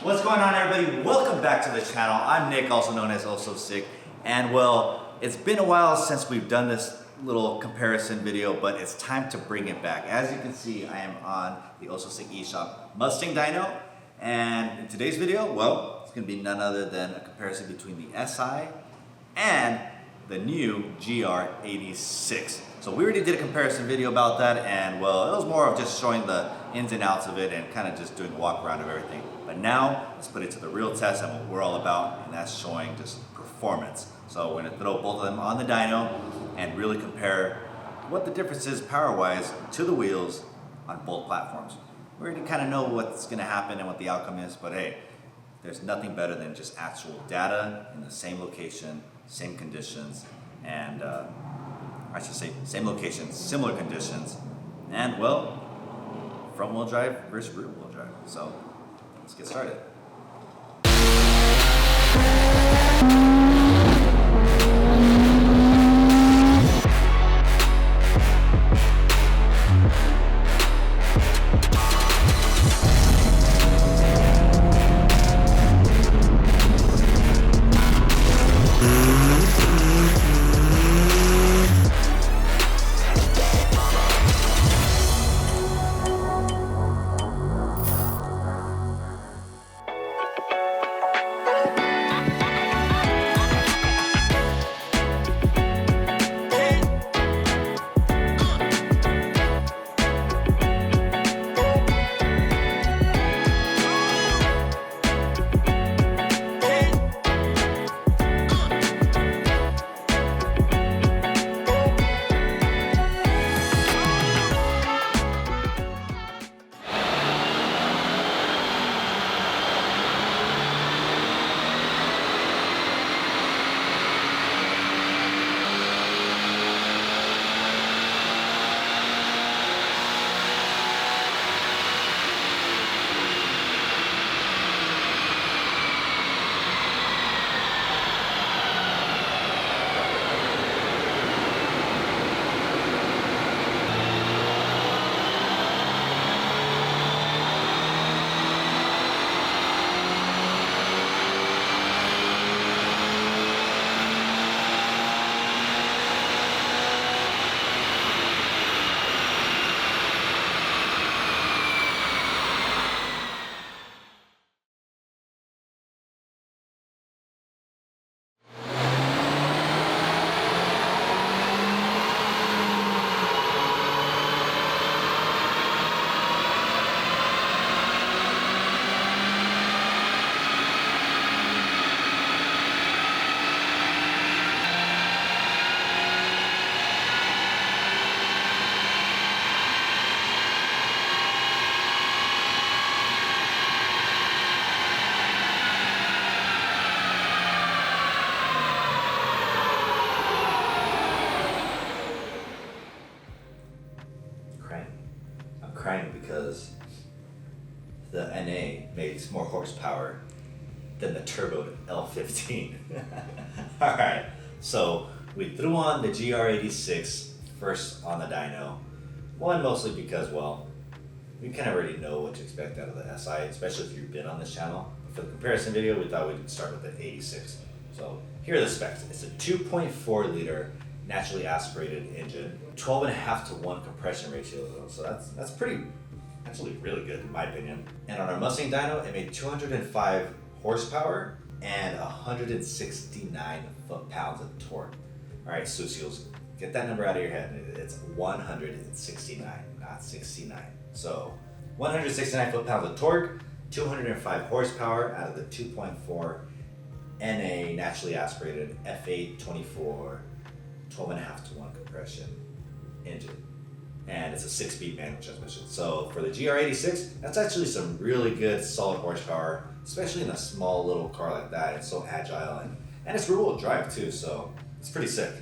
What's going on, everybody? Welcome back to the channel. I'm Nick, also known as Ososik, and well, it's been a while since we've done this little comparison video, but it's time to bring it back. As you can see, I am on the Ososik eShop Mustang Dyno, and in today's video, well, it's going to be none other than a comparison between the SI and the new GR86. So we already did a comparison video about that, and well, it was more of just showing the ins and outs of it and kind of just doing a walk around of everything. But now, let's put it to the real test and what we're all about, and that's showing just performance. So we're gonna throw both of them on the dyno and really compare what the difference is power-wise to the wheels on both platforms. We already kind of know what's gonna happen and what the outcome is, but hey, there's nothing better than just actual data in the same location, same conditions, and I should say same location, similar conditions, and well, front wheel drive versus rear wheel drive. So let's get started. Crying because the NA makes more horsepower than the turboed L15. Alright, so we threw on the GR86 first on the dyno. One, mostly because, well, we kind of already know what to expect out of the SI, especially if you've been on this channel. For the comparison video, we thought we'd start with the 86. So here are the specs. It's a 2.4 liter naturally aspirated engine, 12.5 to 1 compression ratio though, so that's pretty, actually really good in my opinion. And on our Mustang dyno, it made 205 horsepower and 169 foot-pounds of torque. All right, Susios, get that number out of your head. It's 169, not 69. So 169 foot-pounds of torque, 205 horsepower out of the 2.4 NA naturally aspirated F8 24 12.5 to 1 compression engine, and it's a 6-speed manual transmission. So for the GR86, that's actually some really good solid horsepower, especially in a small little car like that. It's so agile, and it's rear-wheel drive too, so it's pretty sick.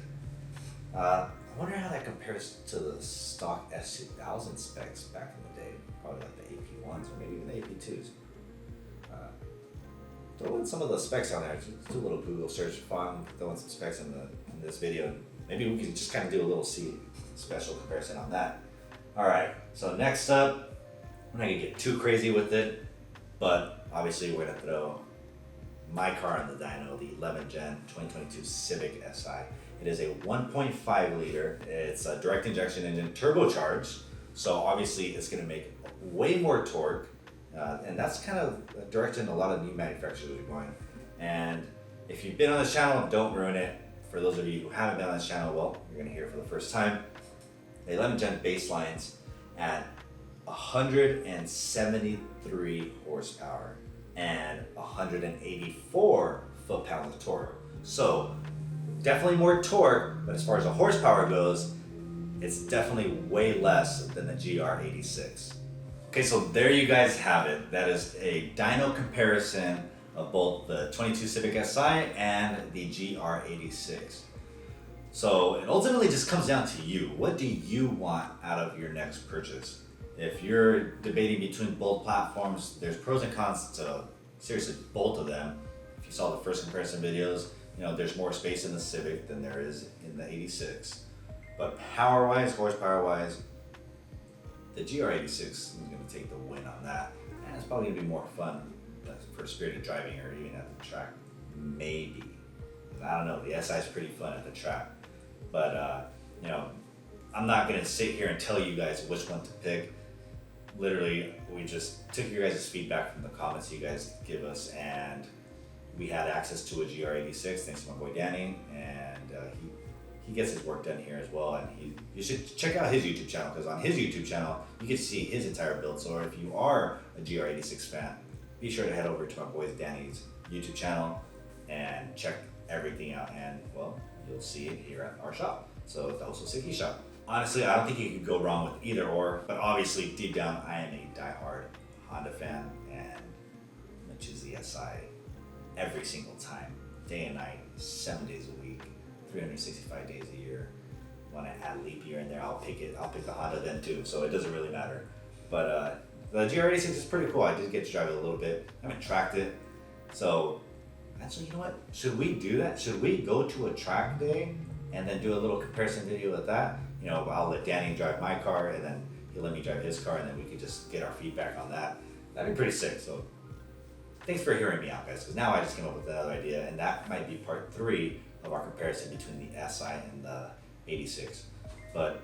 I wonder how that compares to the stock S2000 specs back in the day, probably like the AP1s or maybe even the AP2s. Throw in some of the specs on there. Just do a little Google search, throw in some specs in this video. Maybe we can just kind of do a little special comparison on that. All right, so next up, I'm not gonna get too crazy with it, but obviously we're gonna throw my car on the dyno, the 11 Gen 2022 Civic SI. It is a 1.5 liter, it's a direct injection engine turbocharged, so obviously it's gonna make way more torque, and that's kind of a direction a lot of new manufacturers are going. And if you've been on this channel, don't ruin it. For those of you who haven't been on this channel, well, you're gonna hear it for the first time. The 11 Gen baselines at 173 horsepower and 184 foot-pounds of torque. So definitely more torque, but as far as the horsepower goes, it's definitely way less than the GR86. Okay, so there you guys have it. That is a dyno comparison of both the 22 Civic Si and the GR86. So it ultimately just comes down to you. What do you want out of your next purchase? If you're debating between both platforms, there's pros and cons to seriously both of them. If you saw the first comparison videos, there's more space in the Civic than there is in the 86. But power-wise, horsepower-wise, the GR86 is going to take the win on that. And it's probably going to be more fun for spirited driving or even at the track, maybe. I don't know, the SI is pretty fun at the track. But, I'm not going to sit here and tell you guys which one to pick. Literally, we just took your guys' feedback from the comments you guys give us, and we had access to a GR86 thanks to my boy Danny, and he gets his work done here as well. And you should check out his YouTube channel, because on his YouTube channel you can see his entire build. So if you are a GR86 fan, be sure to head over to my boy Danny's YouTube channel and check everything out, and well, you'll see it here at our shop. So the Ososik shop. Honestly, I don't think you could go wrong with either or, but obviously deep down I am a diehard Honda fan, and I'm gonna choose the SI every single time, day and night, 7 days a week, 365 days a year. When I add leap year in there, I'll pick the Honda then too, so it doesn't really matter. But the GR86 is pretty cool. I did get to drive it a little bit. I haven't tracked it, so actually, you know what? Should we do that? Should we go to a track day and then do a little comparison video with that? I'll let Danny drive my car, and then he'll let me drive his car, and then we could just get our feedback on that. That'd be pretty sick. So thanks for hearing me out, guys, because now I just came up with another idea, and that might be part 3 of our comparison between the SI and the 86. But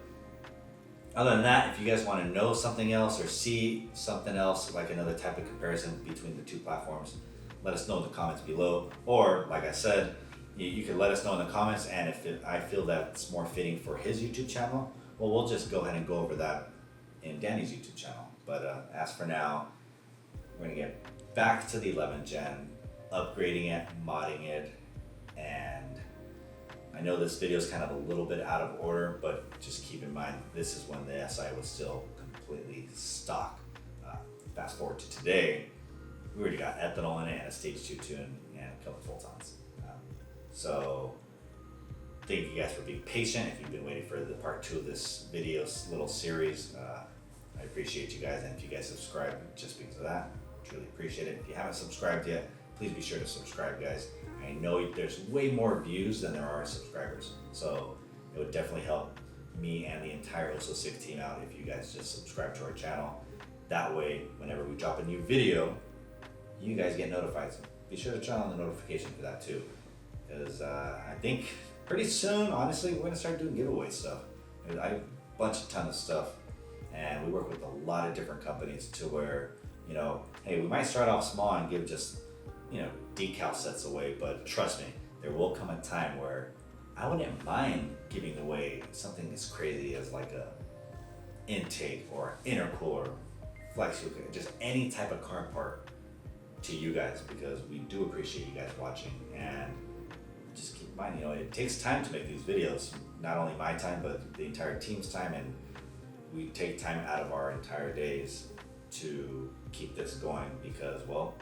other than that, if you guys want to know something else or see something else, like another type of comparison between the two platforms, let us know in the comments below. Or, like I said, you can let us know in the comments, and if I feel that it's more fitting for his YouTube channel, well, we'll just go ahead and go over that in Danny's YouTube channel. But as for now, we're gonna get back to the 11 Gen, upgrading it, modding it, and I know this video is kind of a little bit out of order, but just keep in mind, this is when the SI was still completely stock. Fast forward to today, we already got ethanol in it and a stage 2 tune and a couple Fultons. So thank you guys for being patient. If you've been waiting for the part 2 of this little series, I appreciate you guys. And if you guys subscribe just because of that, truly appreciate it. If you haven't subscribed yet, please be sure to subscribe, guys. I know there's way more views than there are subscribers, so it would definitely help me and the entire Ososik team out if you guys just subscribe to our channel. That way, whenever we drop a new video, you guys get notified. So be sure to turn on the notification for that too, because I think pretty soon, honestly, we're gonna start doing giveaway stuff. I have a ton of stuff, and we work with a lot of different companies to where, hey, we might start off small and give just, decal sets away, but trust me, there will come a time where I wouldn't mind giving away something as crazy as like a intake or intercooler, flex fuel, just any type of car part to you guys, because we do appreciate you guys watching. And just keep in mind, it takes time to make these videos, not only my time, but the entire team's time, and we take time out of our entire days to keep this going because, well,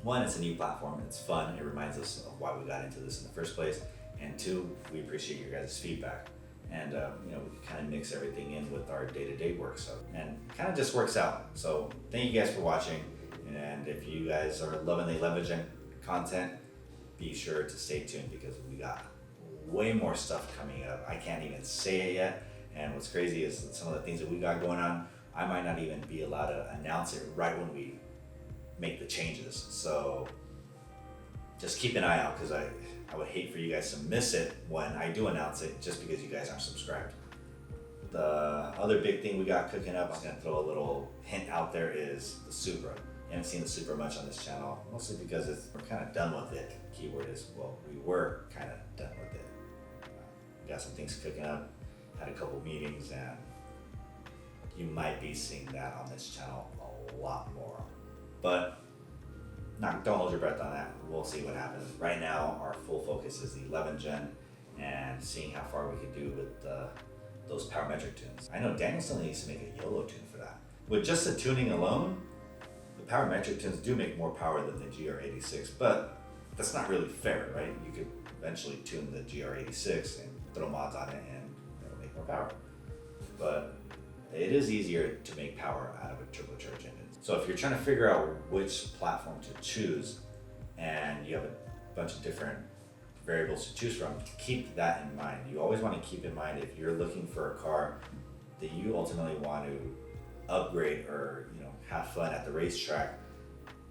one, it's a new platform, it's fun, it reminds us of why we got into this in the first place, and 2, we appreciate your guys' feedback. And we can kind of mix everything in with our day-to-day work, so, and kind of just works out. So thank you guys for watching, and if you guys are loving the 11 Gen content, be sure to stay tuned, because we got way more stuff coming up. I can't even say it yet, and what's crazy is some of the things that we got going on, I might not even be allowed to announce it right when we make the changes. So just keep an eye out, because I would hate for you guys to miss it when I do announce it, just because you guys aren't subscribed. The other big thing we got cooking up, I'm gonna throw a little hint out there, is the Supra. You haven't seen the Supra much on this channel, mostly because we're kind of done with it. Keyword is, well, we were kind of done with it. We got some things cooking up, had a couple meetings, and you might be seeing that on this channel a lot more. But don't hold your breath on that. We'll see what happens. Right now, our full focus is the 11 gen and seeing how far we can do with those parametric tunes. I know Daniel still needs to make a YOLO tune for that. With just the tuning alone, the parametric tunes do make more power than the GR86, but that's not really fair, right? You could eventually tune the GR86 and throw mods on it and it'll make more power. But it is easier to make power out of a turbocharged engine. So if you're trying to figure out which platform to choose, and you have a bunch of different variables to choose from, keep that in mind. You always want to keep in mind, if you're looking for a car that you ultimately want to upgrade or have fun at the racetrack,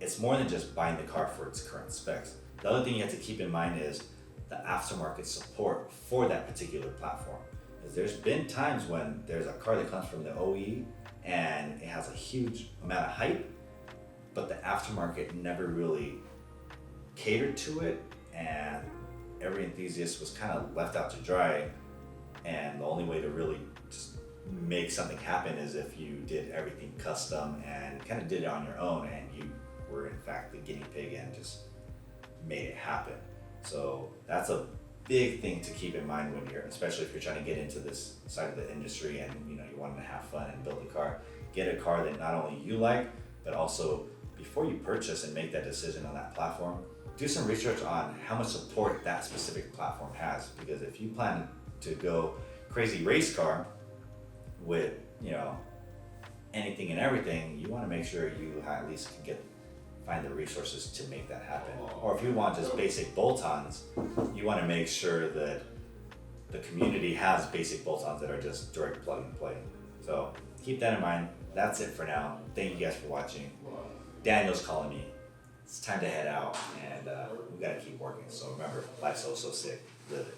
it's more than just buying the car for its current specs. The other thing you have to keep in mind is the aftermarket support for that particular platform. Because there's been times when there's a car that comes from the OE and it has a huge amount of hype, but the aftermarket never really catered to it, and every enthusiast was kind of left out to dry. And the only way to really just make something happen is if you did everything custom and kind of did it on your own, and you were in fact the guinea pig and just made it happen. So that's a big thing to keep in mind when especially if you're trying to get into this side of the industry and you want to have fun and build a car. Get a car that not only you like, but also before you purchase and make that decision on that platform, do some research on how much support that specific platform has. Because if you plan to go crazy race car with anything and everything, you want to make sure you at least can find the resources to make that happen. Or if you want just basic bolt-ons, you want to make sure that the community has basic bolt-ons that are just direct plug and play. So keep that in mind. That's it for now. Thank you guys for watching. Daniel's calling me. It's time to head out, and we gotta keep working. So remember, life's so sick. Live it.